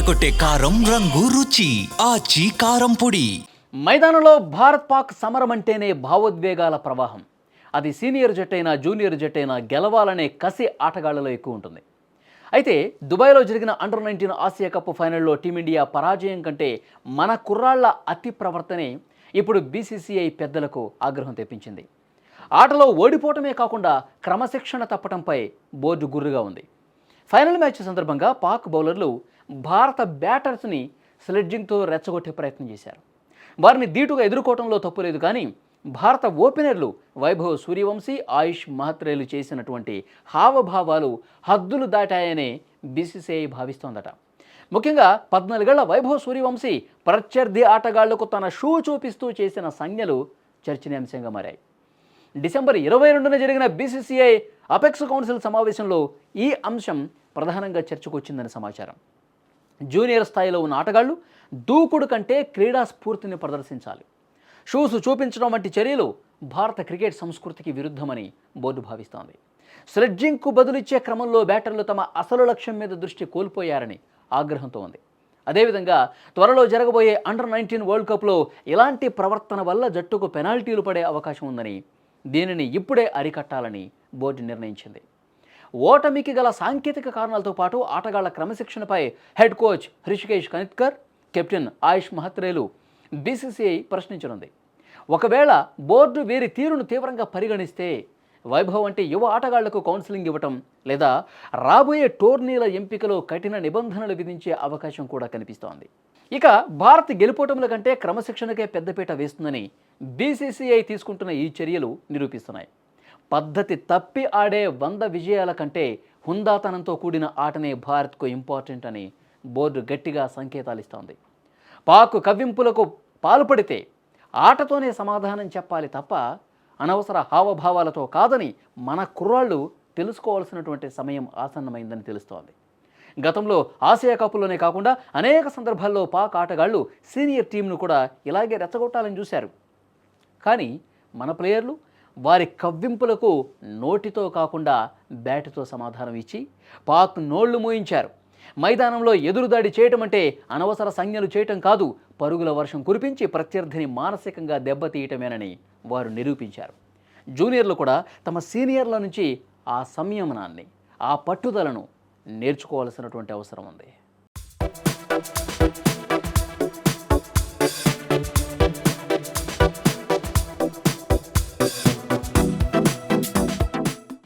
అదరగొట్టే కారం రంగు రుచి ఆచి కారం పొడి. మైదానంలో భారత్ పాక్ సమరం అంటేనే భావోద్వేగాల ప్రవాహం. అది సీనియర్ జట్టైనా జూనియర్ జట్టైనా గెలవాలనే కసి ఆటగాళ్లలో ఎక్కువ ఉంటుంది. అయితే దుబాయ్లో జరిగిన అండర్-19 ఆసియా కప్ ఫైనల్లో టీమిండియా పరాజయం కంటే మన కుర్రాళ్ల అతి ప్రవర్తనే ఇప్పుడు బీసీసీఐ పెద్దలకు ఆగ్రహం తెప్పించింది. ఆటలో ఓడిపోవటమే కాకుండా క్రమశిక్షణ తప్పటంపై బోర్డు గుర్రుగా ఉంది. ఫైనల్ మ్యాచ్ సందర్భంగా పాక్ బౌలర్లు భారత బ్యాటర్స్ని స్లెడ్జింగ్తో రెచ్చగొట్టే ప్రయత్నం చేశారు. వారిని ధీటుగా ఎదుర్కోవడంలో తప్పులేదు, కానీ భారత ఓపెనర్లు వైభవ్ సూర్యవంశీ, ఆయుష్ మహత్రేలు చేసినటువంటి హావభావాలు హద్దులు దాటాయనే బీసీసీఐ భావిస్తోందట. ముఖ్యంగా 14 ఏళ్ల వైభవ్ సూర్యవంశీ ప్రత్యర్థి ఆటగాళ్లకు తన షూ చూపిస్తూ చేసిన సంజ్ఞలు చర్చనీయాంశంగా మారాయి. డిసెంబర్ 22న జరిగిన బీసీసీఐ అపెక్స్ కౌన్సిల్ సమావేశంలో ఈ అంశం ప్రధానంగా చర్చకు వచ్చిందని సమాచారం. జూనియర్ స్థాయిలో ఉన్న ఆటగాళ్లు దూకుడు కంటే క్రీడా స్ఫూర్తిని ప్రదర్శించాలి. షూస్ చూపించడం వంటి చర్యలు భారత క్రికెట్ సంస్కృతికి విరుద్ధమని బోర్డు భావిస్తోంది. స్లెడ్జింగ్కు బదులిచ్చే క్రమంలో బ్యాటర్లు తమ అసలు లక్ష్యం మీద దృష్టి కోల్పోయారని ఆగ్రహంతో ఉంది. అదేవిధంగా త్వరలో జరగబోయే అండర్-19 వరల్డ్ కప్లో ఇలాంటి ప్రవర్తన వల్ల జట్టుకు పెనాల్టీలు పడే అవకాశం ఉందని, దీనిని ఇప్పుడే అరికట్టాలని బోర్డు నిర్ణయించింది. ఓటమికి గల సాంకేతిక కారణాలతో పాటు ఆటగాళ్ల క్రమశిక్షణపై head coach Hrishikesh Kanitkar, captain ఆయుష్ మహత్రేలు బీసీసీఐ ప్రశ్నించనుంది. ఒకవేళ బోర్డు వీరి తీరును తీవ్రంగా పరిగణిస్తే వైభవ్ వంటి యువ ఆటగాళ్లకు కౌన్సిలింగ్ ఇవ్వటం లేదా రాబోయే టోర్నీల ఎంపికలో కఠిన నిబంధనలు విధించే అవకాశం కూడా కనిపిస్తోంది. ఇక భారత్ గెలుపోవటముల కంటే క్రమశిక్షణకే పెద్దపీట వేస్తుందని బీసీసీఐ తీసుకుంటున్న ఈ చర్యలు నిరూపిస్తున్నాయి. పద్ధతి తప్పి ఆడే 100 విజయాల కంటే హుందాతనంతో కూడిన ఆటనే భారత్కు ఇంపార్టెంట్ అని బోర్డు గట్టిగా సంకేతాలు ఇస్తోంది. పాక్ కవ్వింపులకు పాల్పడితే ఆటతోనే సమాధానం చెప్పాలి తప్ప అనవసర హావభావాలతో కాదని మన కుర్రాళ్ళు తెలుసుకోవాల్సినటువంటి సమయం ఆసన్నమైందని తెలుస్తోంది. గతంలో ఆసియా కప్లోనే కాకుండా అనేక సందర్భాల్లో పాక్ ఆటగాళ్లు సీనియర్ టీంను కూడా ఇలాగే రెచ్చగొట్టాలని చూశారు. కానీ మన ప్లేయర్లు వారి కవ్వింపులకు నోటితో కాకుండా బ్యాటుతో సమాధానం ఇచ్చి పాక్ నోళ్లు మోయించారు. మైదానంలో ఎదురుదాడి చేయటం అంటే అనవసర సంజ్ఞలు చేయటం కాదు, పరుగుల వర్షం కురిపించి ప్రత్యర్థిని మానసికంగా దెబ్బతీయటమేనని వారు నిరూపించారు. జూనియర్లు కూడా తమ సీనియర్ల నుంచి ఆ సంయమనాన్ని, ఆ పట్టుదలను నేర్చుకోవాల్సినటువంటి అవసరం ఉంది.